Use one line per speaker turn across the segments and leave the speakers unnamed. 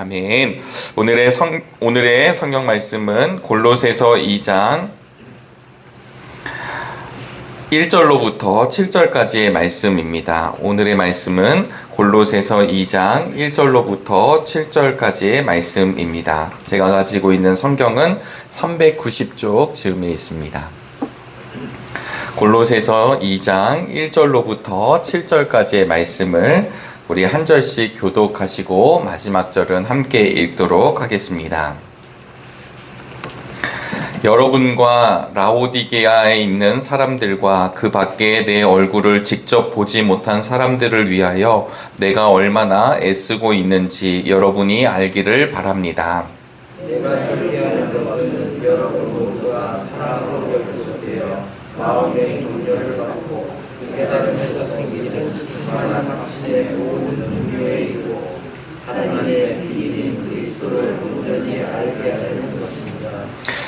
아멘. 오늘의 성경 말씀은 골로새서 2장 1절로부터 7절까지의 말씀입니다. 오늘의 말씀은 골로새서 2장 1절로부터 7절까지의 말씀입니다. 제가 가지고 있는 성경은 390쪽 즈음에 있습니다. 골로새서 2장 1절로부터 7절까지의 말씀을 우리 한 절씩 교독하시고 마지막 절은 함께 읽도록 하겠습니다. 여러분과 라오디게아에 있는 사람들과 그 밖에 내 얼굴을 직접 보지 못한 사람들을 위하여 내가 얼마나 애쓰고 있는지 여러분이 알기를 바랍니다.
내가 이렇게 하는 것은 여러분 모두가 사랑으로 여겨주세요. 마음의 동료를 받고 깨달음에서 생기는 충만한 확신의 모든 중요에 이르고 하나님의 비밀인 그리스도를 온전히 알게 하려는 것입니다.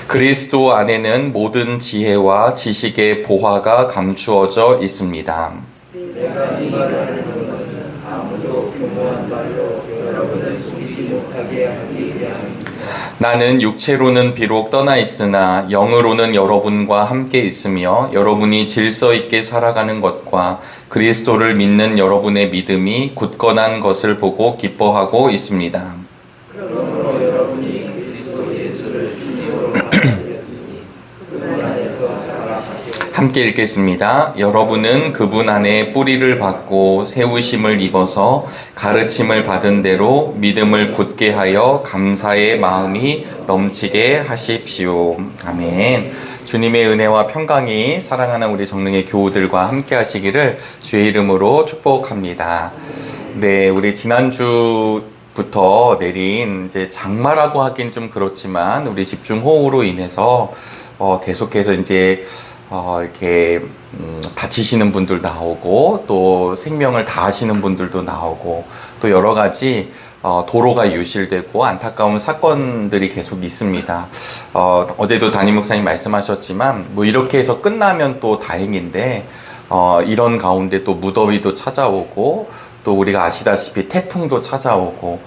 그리스도 안에는 모든 지혜와 지식의 보화가 감추어져 있습니다.
내가 이 말을 하는 것은 아무도 교묘한 말로 여러분을 속이지 못하게 하기 위함입니다.
나는 육체로는 비록 떠나 있으나 영으로는 여러분과 함께 있으며 여러분이 질서 있게 살아가는 것과 그리스도를 믿는 여러분의 믿음이 굳건한 것을 보고 기뻐하고 있습니다.
그러므로 여러분이 그리스도 예수를 주님으로 받아들였으니 그분 안에서 자라시고
함께 읽겠습니다. 여러분은 그분 안에 뿌리를 받고 세우심을 입어서 가르침을 받은 대로 믿음을 굳게 하여 감사의 마음이 넘치게 하십시오. 아멘. 주님의 은혜와 평강이 사랑하는 우리 정릉의 교우들과 함께 하시기를 주의 이름으로 축복합니다. 네, 우리 지난주부터 내린 이제 장마라고 하긴 좀 그렇지만 우리 집중호우로 인해서 계속해서 이제 이렇게 다치시는 분들 나오고 또 생명을 다하시는 분들도 나오고 또 여러 가지 도로가 유실되고 안타까운 사건들이 계속 있습니다. 어제도 담임 목사님 말씀하셨지만 뭐 이렇게 해서 끝나면 또 다행인데 이런 가운데 또 무더위도 찾아오고 또 우리가 아시다시피 태풍도 찾아오고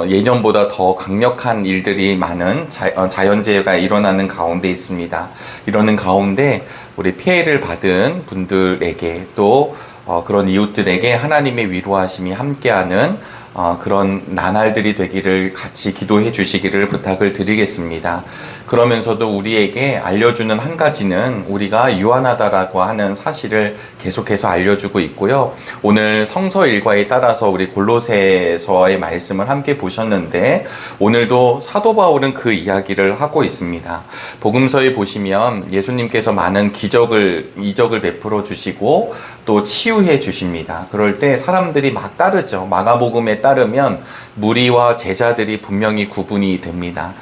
예년보다 더 강력한 일들이 많은 자연재해가 일어나는 가운데 있습니다. 이러는 가운데 우리 피해를 받은 분들에게 또 그런 이웃들에게 하나님의 위로하심이 함께하는 그런 나날들이 되기를 같이 기도해 주시기를 부탁을 드리겠습니다. 그러면서도 우리에게 알려주는 한 가지는 우리가 유한하다라고 하는 사실을 계속해서 알려주고 있고요. 오늘 성서 일과에 따라서 우리 골로새서의 말씀을 함께 보셨는데 오늘도 사도 바울은 그 이야기를 하고 있습니다. 복음서에 보시면 예수님께서 많은 이적을 베풀어 주시고 또 치유해 주십니다. 그럴 때 사람들이 막 따르죠. 마가복음에 따르면 무리와 제자들이 분명히 구분이 됩니다.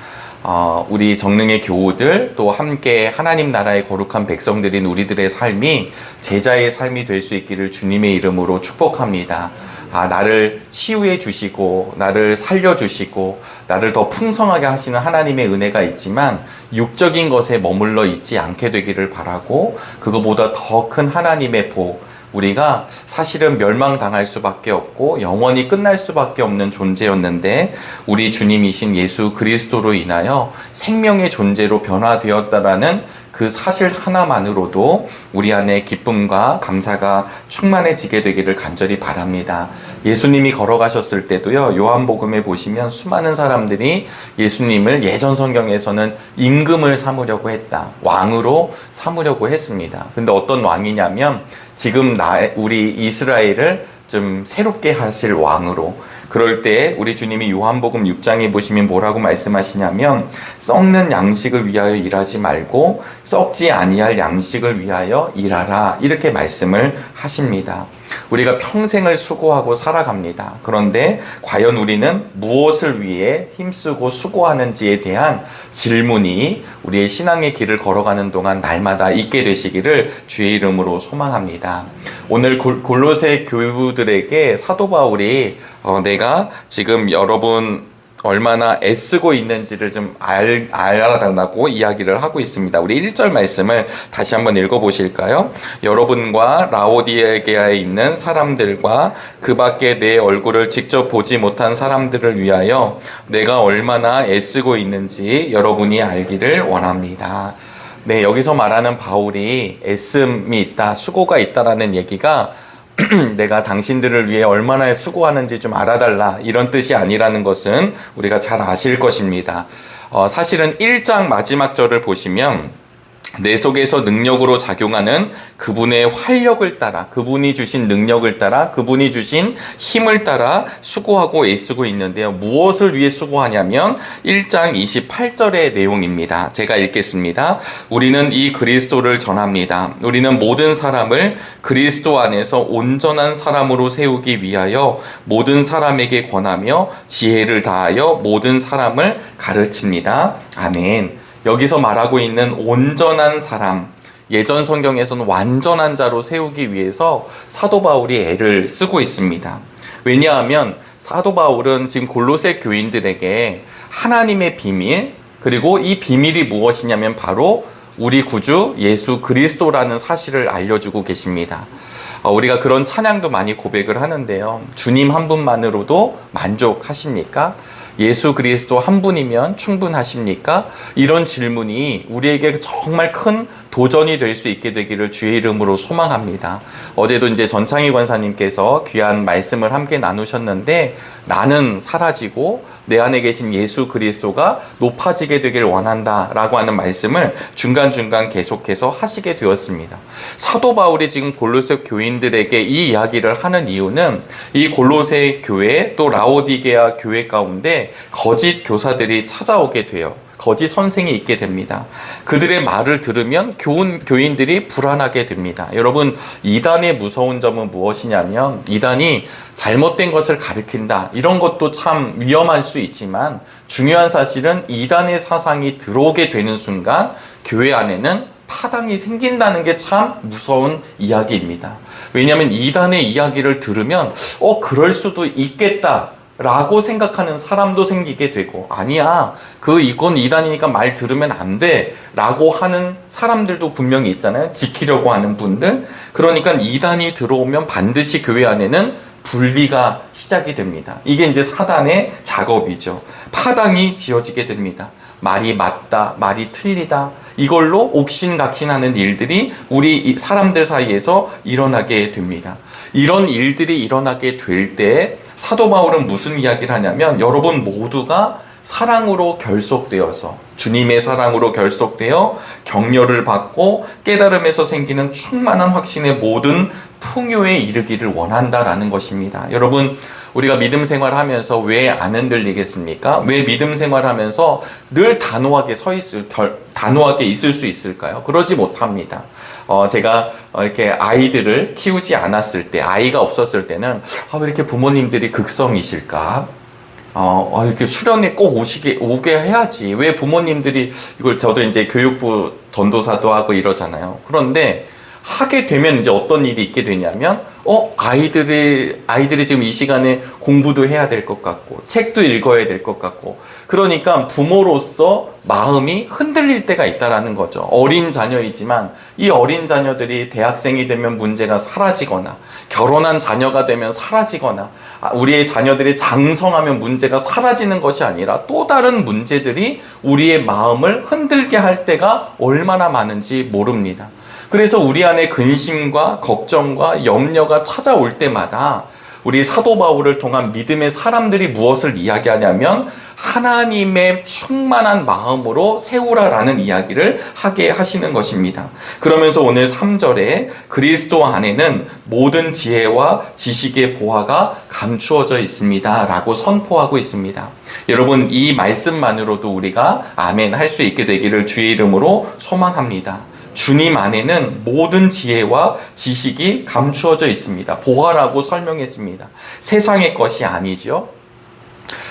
우리 정릉의 교우들 또 함께 하나님 나라의 거룩한 백성들인 우리들의 삶이 제자의 삶이 될 수 있기를 주님의 이름으로 축복합니다. 나를 치유해 주시고 나를 살려 주시고 나를 더 풍성하게 하시는 하나님의 은혜가 있지만 육적인 것에 머물러 있지 않게 되기를 바라고 그거보다 더 큰 하나님의 복 우리가 사실은 멸망당할 수밖에 없고 영원히 끝날 수밖에 없는 존재였는데 우리 주님이신 예수 그리스도로 인하여 생명의 존재로 변화되었다라는 그 사실 하나만으로도 우리 안에 기쁨과 감사가 충만해지게 되기를 간절히 바랍니다. 예수님이 걸어가셨을 때도요, 요한복음에 보시면 수많은 사람들이 예수님을 예전 성경에서는 임금을 삼으려고 했다. 왕으로 삼으려고 했습니다. 근데 어떤 왕이냐면 지금 우리 이스라엘을 좀 새롭게 하실 왕으로 그럴 때 우리 주님이 요한복음 6장에 보시면 뭐라고 말씀하시냐면 썩는 양식을 위하여 일하지 말고 썩지 아니할 양식을 위하여 일하라 이렇게 말씀을 하십니다. 우리가 평생을 수고하고 살아갑니다. 그런데 과연 우리는 무엇을 위해 힘쓰고 수고하는지에 대한 질문이 우리의 신앙의 길을 걸어가는 동안 날마다 있게 되시기를 주의 이름으로 소망합니다. 오늘 골로새 교우들에게 사도 바울이 내가 지금 여러분 얼마나 애쓰고 있는지를 좀 알아달라고 이야기를 하고 있습니다. 우리 1절 말씀을 다시 한번 읽어보실까요? 여러분과 라오디게아에 있는 사람들과 그 밖에 내 얼굴을 직접 보지 못한 사람들을 위하여 내가 얼마나 애쓰고 있는지 여러분이 알기를 원합니다. 네, 여기서 말하는 바울이 애씀이 있다, 수고가 있다라는 얘기가 내가 당신들을 위해 얼마나 수고하는지 좀 알아달라, 이런 뜻이 아니라는 것은 우리가 잘 아실 것입니다. 사실은 1장 마지막 절을 보시면 내 속에서 능력으로 작용하는 그분의 활력을 따라, 그분이 주신 능력을 따라, 그분이 주신 힘을 따라 수고하고 애쓰고 있는데요. 무엇을 위해 수고하냐면 1장 28절의 내용입니다. 제가 읽겠습니다. 우리는 이 그리스도를 전합니다. 우리는 모든 사람을 그리스도 안에서 온전한 사람으로 세우기 위하여 모든 사람에게 권하며 지혜를 다하여 모든 사람을 가르칩니다. 아멘. 여기서 말하고 있는 온전한 사람, 예전 성경에서는 완전한 자로 세우기 위해서 사도 바울이 애를 쓰고 있습니다. 왜냐하면 사도 바울은 지금 골로새 교인들에게 하나님의 비밀, 그리고 이 비밀이 무엇이냐면 바로 우리 구주 예수 그리스도라는 사실을 알려주고 계십니다. 우리가 그런 찬양도 많이 고백을 하는데요. 주님 한 분만으로도 만족하십니까? 예수 그리스도 한 분이면 충분하십니까? 이런 질문이 우리에게 정말 큰 도전이 될 수 있게 되기를 주의 이름으로 소망합니다. 어제도 이제 전창희 권사님께서 귀한 말씀을 함께 나누셨는데, 나는 사라지고 내 안에 계신 예수 그리스도가 높아지게 되길 원한다 라고 하는 말씀을 중간중간 계속해서 하시게 되었습니다. 사도 바울이 지금 골로새 교인들에게 이 이야기를 하는 이유는 이 골로새 교회 또 라오디게아 교회 가운데 거짓 교사들이 찾아오게 돼요. 거짓 선생이 있게 됩니다. 그들의 말을 들으면 교인들이 불안하게 됩니다. 여러분, 이단의 무서운 점은 무엇이냐면 이단이 잘못된 것을 가르친다, 이런 것도 참 위험할 수 있지만 중요한 사실은 이단의 사상이 들어오게 되는 순간 교회 안에는 파당이 생긴다는 게 참 무서운 이야기입니다. 왜냐하면 이단의 이야기를 들으면 그럴 수도 있겠다 라고 생각하는 사람도 생기게 되고, 아니야, 이건 이단이니까 말 들으면 안 돼 라고 하는 사람들도 분명히 있잖아요. 지키려고 하는 분들. 그러니까 이단이 들어오면 반드시 교회 안에는 분리가 시작이 됩니다. 이게 이제 사단의 작업이죠. 파당이 지어지게 됩니다. 말이 맞다, 말이 틀리다, 이걸로 옥신각신하는 일들이 우리 사람들 사이에서 일어나게 됩니다. 이런 일들이 일어나게 될 때 사도 바울은 무슨 이야기를 하냐면, 여러분 모두가 사랑으로 결속되어서, 주님의 사랑으로 결속되어 격려를 받고 깨달음에서 생기는 충만한 확신의 모든 풍요에 이르기를 원한다라는 것입니다. 여러분, 우리가 믿음 생활하면서 왜 안 흔들리겠습니까? 왜 믿음 생활하면서 늘 단호하게 단호하게 있을 수 있을까요? 그러지 못합니다. 제가 이렇게 아이들을 키우지 않았을 때, 아이가 없었을 때는 왜 이렇게 부모님들이 극성이실까? 이렇게 수련회 꼭 오게 해야지. 왜 부모님들이 이걸, 저도 이제 교육부 전도사도 하고 이러잖아요. 그런데 하게 되면 이제 어떤 일이 있게 되냐면, 아이들이 지금 이 시간에 공부도 해야 될 것 같고, 책도 읽어야 될 것 같고, 그러니까 부모로서 마음이 흔들릴 때가 있다라는 거죠. 어린 자녀이지만 이 어린 자녀들이 대학생이 되면 문제가 사라지거나, 결혼한 자녀가 되면 사라지거나, 우리의 자녀들이 장성하면 문제가 사라지는 것이 아니라 또 다른 문제들이 우리의 마음을 흔들게 할 때가 얼마나 많은지 모릅니다. 그래서 우리 안에 근심과 걱정과 염려가 찾아올 때마다 우리 사도 바울을 통한 믿음의 사람들이 무엇을 이야기하냐면, 하나님의 충만한 마음으로 세우라라는 이야기를 하게 하시는 것입니다. 그러면서 오늘 3절에 그리스도 안에는 모든 지혜와 지식의 보화가 감추어져 있습니다 라고 선포하고 있습니다. 여러분, 이 말씀만으로도 우리가 아멘 할 수 있게 되기를 주의 이름으로 소망합니다. 주님 안에는 모든 지혜와 지식이 감추어져 있습니다. 보화라고 설명했습니다. 세상의 것이 아니죠.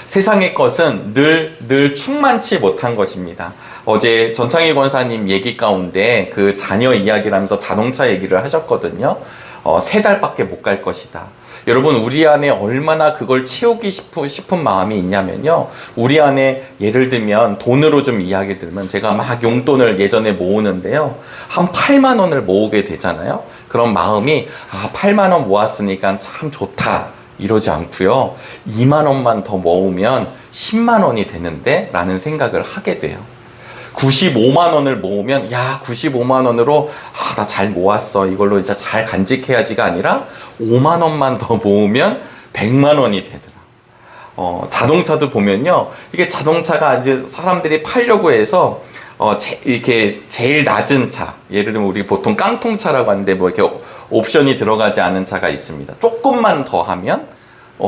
세상의 것은 늘 충만치 못한 것입니다. 어제 전창희 권사님 얘기 가운데 그 자녀 이야기를 하면서 자동차 얘기를 하셨거든요. 3달밖에 못 갈 것이다. 여러분, 우리 안에 얼마나 그걸 채우기 싶은 마음이 있냐면요. 우리 안에 예를 들면 돈으로 좀 이야기 들면 제가 막 용돈을 예전에 모으는데요. 한 8만 원을 모으게 되잖아요. 그런 마음이 8만 원 모았으니까 참 좋다. 이러지 않고요. 2만 원만 더 모으면 10만 원이 되는데 라는 생각을 하게 돼요. 95만 원을 모으면 95만 원으로 나 잘 모았어. 이걸로 이제 잘 간직해야지가 아니라 5만 원만 더 모으면 100만 원이 되더라. 자동차도 보면요. 이게 자동차가 아주 사람들이 팔려고 해서 이렇게 제일 낮은 차, 예를 들면 우리 보통 깡통차라고 하는데 뭐 이렇게 옵션이 들어가지 않은 차가 있습니다. 조금만 더 하면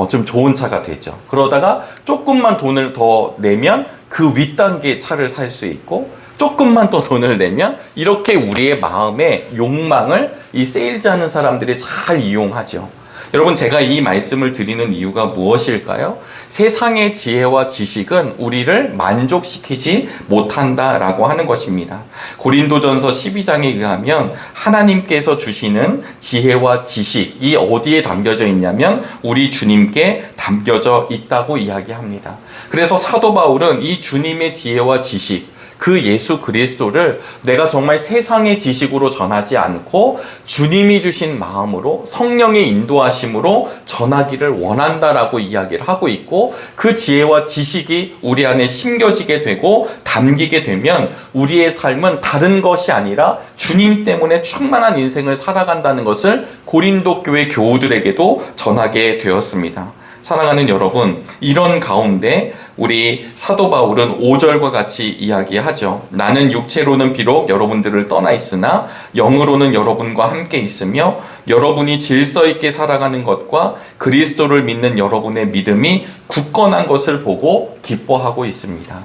좀 좋은 차가 되죠. 그러다가 조금만 돈을 더 내면 그 윗단계 차를 살 수 있고, 조금만 더 돈을 내면 이렇게 우리의 마음의 욕망을 이 세일즈 하는 사람들이 잘 이용하죠. 여러분, 제가 이 말씀을 드리는 이유가 무엇일까요? 세상의 지혜와 지식은 우리를 만족시키지 못한다라고 하는 것입니다. 고린도전서 12장에 의하면 하나님께서 주시는 지혜와 지식이 어디에 담겨져 있냐면 우리 주님께 담겨져 있다고 이야기합니다. 그래서 사도 바울은 이 주님의 지혜와 지식, 그 예수 그리스도를 내가 정말 세상의 지식으로 전하지 않고 주님이 주신 마음으로 성령의 인도하심으로 전하기를 원한다라고 이야기를 하고 있고, 그 지혜와 지식이 우리 안에 심겨지게 되고 담기게 되면 우리의 삶은 다른 것이 아니라 주님 때문에 충만한 인생을 살아간다는 것을 고린도 교회 교우들에게도 전하게 되었습니다. 사랑하는 여러분, 이런 가운데 우리 사도 바울은 5절과 같이 이야기하죠. 나는 육체로는 비록 여러분들을 떠나 있으나 영으로는 여러분과 함께 있으며 여러분이 질서 있게 살아가는 것과 그리스도를 믿는 여러분의 믿음이 굳건한 것을 보고 기뻐하고 있습니다.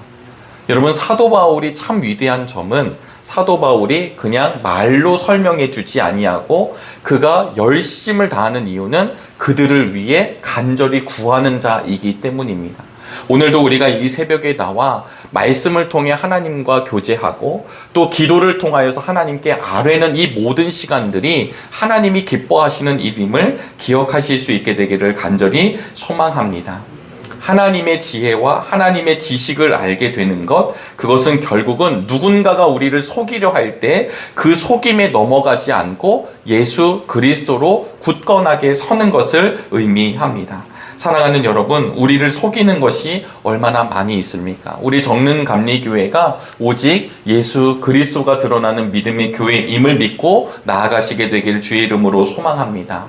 여러분, 사도 바울이 참 위대한 점은 사도 바울이 그냥 말로 설명해 주지 아니하고 그가 열심을 다하는 이유는 그들을 위해 간절히 구하는 자이기 때문입니다. 오늘도 우리가 이 새벽에 나와 말씀을 통해 하나님과 교제하고 또 기도를 통하여서 하나님께 아뢰는 이 모든 시간들이 하나님이 기뻐하시는 일임을 기억하실 수 있게 되기를 간절히 소망합니다. 하나님의 지혜와 하나님의 지식을 알게 되는 것, 그것은 결국은 누군가가 우리를 속이려 할 때 그 속임에 넘어가지 않고 예수 그리스도로 굳건하게 서는 것을 의미합니다. 사랑하는 여러분, 우리를 속이는 것이 얼마나 많이 있습니까? 우리 정릉감리교회가 오직 예수 그리스도가 드러나는 믿음의 교회임을 믿고 나아가시게 되기를 주의 이름으로 소망합니다.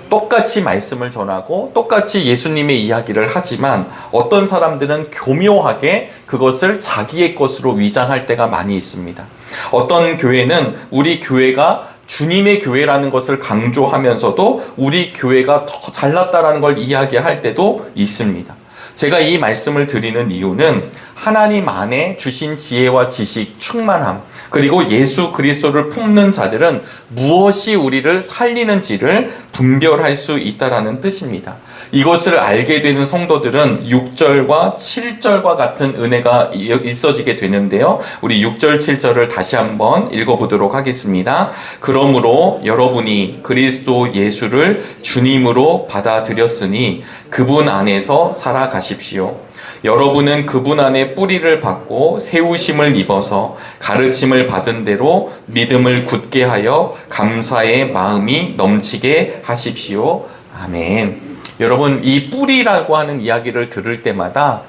똑같이 말씀을 전하고 똑같이 예수님의 이야기를 하지만 어떤 사람들은 교묘하게 그것을 자기의 것으로 위장할 때가 많이 있습니다. 어떤 교회는 우리 교회가 주님의 교회라는 것을 강조하면서도 우리 교회가 더 잘났다라는 걸 이야기할 때도 있습니다. 제가 이 말씀을 드리는 이유는 하나님 안에 주신 지혜와 지식, 충만함, 그리고 예수 그리스도를 품는 자들은 무엇이 우리를 살리는지를 분별할 수 있다라는 뜻입니다. 이것을 알게 되는 성도들은 6절과 7절과 같은 은혜가 있어지게 되는데요. 우리 6절, 7절을 다시 한번 읽어보도록 하겠습니다. 그러므로 여러분이 그리스도 예수를 주님으로 받아들였으니 그분 안에서 살아가십시오. 여러분은 그분 안에 뿌리를 받고 세우심을 입어서 가르침을 받은 대로 믿음을 굳게 하여 감사의 마음이 넘치게 하십시오. 아멘. 여러분, 이 뿌리라고 하는 이야기를 들을 때마다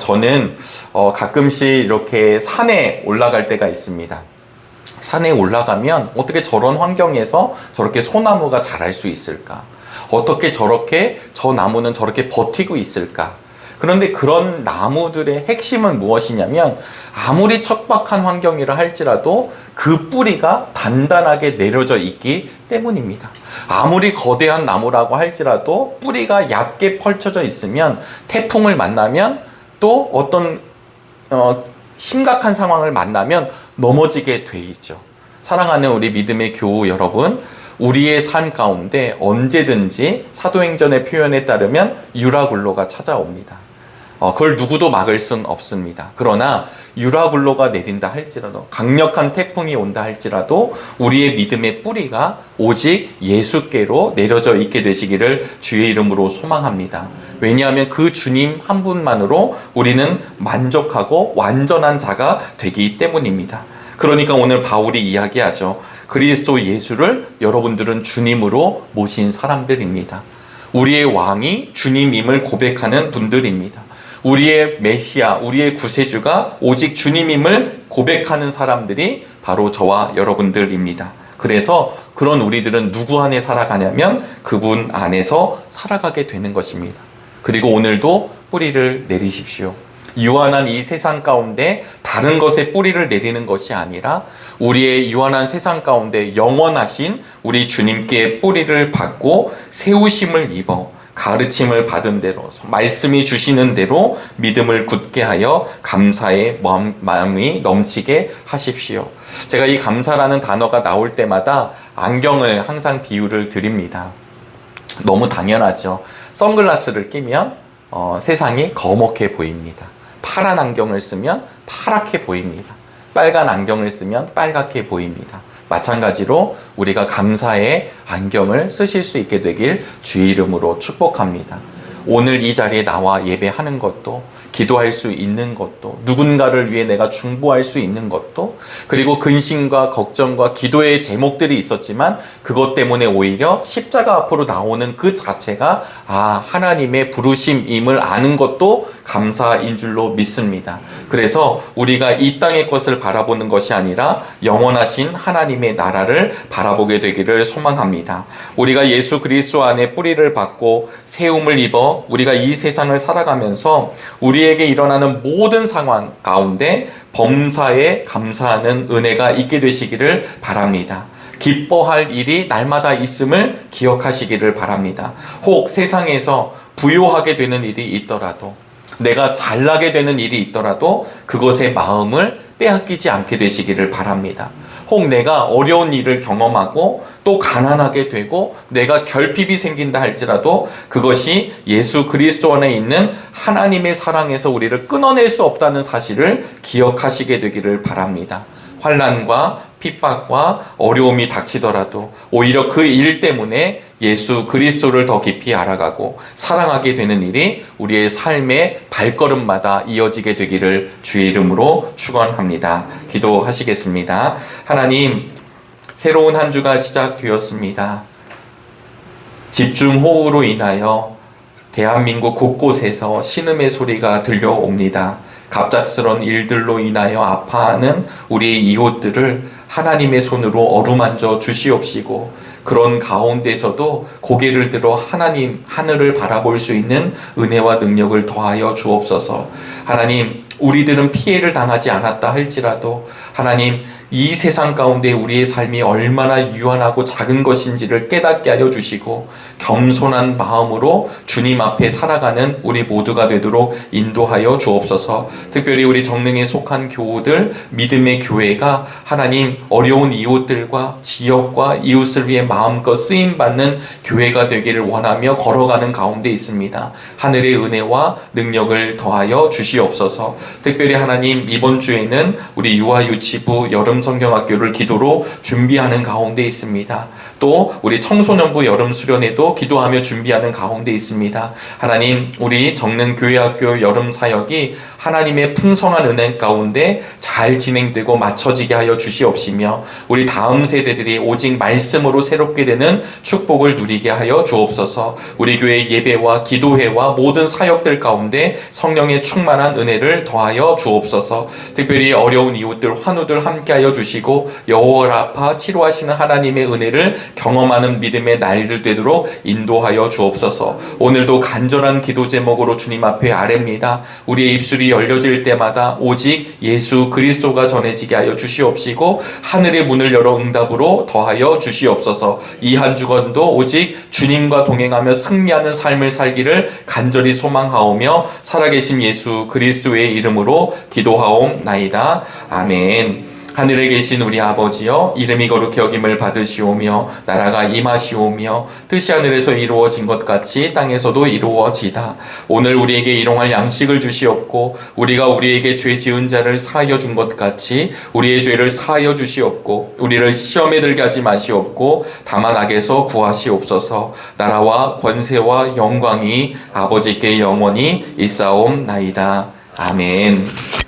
저는 가끔씩 이렇게 산에 올라갈 때가 있습니다. 산에 올라가면 어떻게 저런 환경에서 저렇게 소나무가 자랄 수 있을까? 어떻게 저렇게 저 나무는 저렇게 버티고 있을까? 그런데 그런 나무들의 핵심은 무엇이냐면 아무리 척박한 환경이라 할지라도 그 뿌리가 단단하게 내려져 있기 때문입니다. 아무리 거대한 나무라고 할지라도 뿌리가 얕게 펼쳐져 있으면 태풍을 만나면 또 어떤 심각한 상황을 만나면 넘어지게 돼 있죠. 사랑하는 우리 믿음의 교우 여러분, 우리의 삶 가운데 언제든지 사도행전의 표현에 따르면 유라굴로가 찾아옵니다. 그걸 누구도 막을 순 없습니다. 그러나 유라굴로가 내린다 할지라도, 강력한 태풍이 온다 할지라도 우리의 믿음의 뿌리가 오직 예수께로 내려져 있게 되시기를 주의 이름으로 소망합니다. 왜냐하면 그 주님 한 분만으로 우리는 만족하고 완전한 자가 되기 때문입니다. 그러니까 오늘 바울이 이야기하죠. 그리스도 예수를 여러분들은 주님으로 모신 사람들입니다. 우리의 왕이 주님임을 고백하는 분들입니다. 우리의 메시아, 우리의 구세주가 오직 주님임을 고백하는 사람들이 바로 저와 여러분들입니다. 그래서 그런 우리들은 누구 안에 살아가냐면 그분 안에서 살아가게 되는 것입니다. 그리고 오늘도 뿌리를 내리십시오. 유한한 이 세상 가운데 다른 것에 뿌리를 내리는 것이 아니라 우리의 유한한 세상 가운데 영원하신 우리 주님께 뿌리를 받고 세우심을 입어 가르침을 받은 대로, 말씀이 주시는 대로 믿음을 굳게 하여 감사의 마음이 넘치게 하십시오. 제가 이 감사라는 단어가 나올 때마다 안경을 항상 비유를 드립니다. 너무 당연하죠. 선글라스를 끼면 세상이 거먹게 보입니다. 파란 안경을 쓰면 파랗게 보입니다. 빨간 안경을 쓰면 빨갛게 보입니다. 마찬가지로 우리가 감사의 안경을 쓰실 수 있게 되길 주의 이름으로 축복합니다. 오늘 이 자리에 나와 예배하는 것도, 기도할 수 있는 것도, 누군가를 위해 내가 중보할 수 있는 것도, 그리고 근심과 걱정과 기도의 제목들이 있었지만 그것 때문에 오히려 십자가 앞으로 나오는 그 자체가 하나님의 부르심임을 아는 것도 감사인 줄로 믿습니다. 그래서 우리가 이 땅의 것을 바라보는 것이 아니라 영원하신 하나님의 나라를 바라보게 되기를 소망합니다. 우리가 예수 그리스도 안에 뿌리를 받고 세움을 입어 우리가 이 세상을 살아가면서 우리에게 일어나는 모든 상황 가운데 범사에 감사하는 은혜가 있게 되시기를 바랍니다. 기뻐할 일이 날마다 있음을 기억하시기를 바랍니다. 혹 세상에서 부요하게 되는 일이 있더라도, 내가 잘나게 되는 일이 있더라도 그것의 마음을 빼앗기지 않게 되시기를 바랍니다. 혹 내가 어려운 일을 경험하고 또 가난하게 되고 내가 결핍이 생긴다 할지라도 그것이 예수 그리스도 안에 있는 하나님의 사랑에서 우리를 끊어낼 수 없다는 사실을 기억하시게 되기를 바랍니다. 환난과 핍박과 어려움이 닥치더라도 오히려 그 일 때문에 예수 그리스도를 더 깊이 알아가고 사랑하게 되는 일이 우리의 삶의 발걸음마다 이어지게 되기를 주의 이름으로 축원합니다. 기도하시겠습니다. 하나님, 새로운 한 주가 시작되었습니다. 집중호우로 인하여 대한민국 곳곳에서 신음의 소리가 들려옵니다. 갑작스러운 일들로 인하여 아파하는 우리의 이웃들을 하나님의 손으로 어루만져 주시옵시고, 그런 가운데서도 고개를 들어 하나님 하늘을 바라볼 수 있는 은혜와 능력을 더하여 주옵소서. 하나님, 우리들은 피해를 당하지 않았다 할지라도 하나님, 이 세상 가운데 우리의 삶이 얼마나 유한하고 작은 것인지를 깨닫게 하여 주시고 겸손한 마음으로 주님 앞에 살아가는 우리 모두가 되도록 인도하여 주옵소서. 특별히 우리 정릉에 속한 교우들, 믿음의 교회가 하나님 어려운 이웃들과 지역과 이웃을 위해 마음껏 쓰임받는 교회가 되기를 원하며 걸어가는 가운데 있습니다. 하늘의 은혜와 능력을 더하여 주시옵소서. 특별히 하나님, 이번 주에는 우리 유아유치부 여름 성경학교를 기도로 준비하는 가운데 있습니다. 또 우리 청소년부 여름 수련회도 기도하며 준비하는 가운데 있습니다. 하나님, 우리 정릉교회학교 여름 사역이 하나님의 풍성한 은혜 가운데 잘 진행되고 맞춰지게 하여 주시옵시며 우리 다음 세대들이 오직 말씀으로 새롭게 되는 축복을 누리게 하여 주옵소서. 우리 교회 예배와 기도회와 모든 사역들 가운데 성령의 충만한 은혜를 더하여 주옵소서. 특별히 어려운 이웃들, 환우들 함께하여 주시고 여호와라파 치료하시는 하나님의 은혜를 경험하는 믿음의 날들 되도록 인도하여 주옵소서. 오늘도 간절한 기도 제목으로 주님 앞에 아뢰입니다. 우리의 입술이 열려질 때마다 오직 예수 그리스도가 전해지게 하여 주시옵시고 하늘의 문을 열어 응답으로 더하여 주시옵소서. 이 한 주간도 오직 주님과 동행하며 승리하는 삶을 살기를 간절히 소망하오며 살아계신 예수 그리스도의 이름으로 기도하옵나이다. 아멘. 하늘에 계신 우리 아버지여, 이름이 거룩히 여김을 받으시오며 나라가 임하시오며 뜻이 하늘에서 이루어진 것 같이 땅에서도 이루어지다. 오늘 우리에게 일용할 양식을 주시옵고 우리가 우리에게 죄 지은 자를 사하여 준 것 같이 우리의 죄를 사하여 주시옵고 우리를 시험에 들게 하지 마시옵고 다만 악에서 구하시옵소서. 나라와 권세와 영광이 아버지께 영원히 있사옵나이다. 아멘.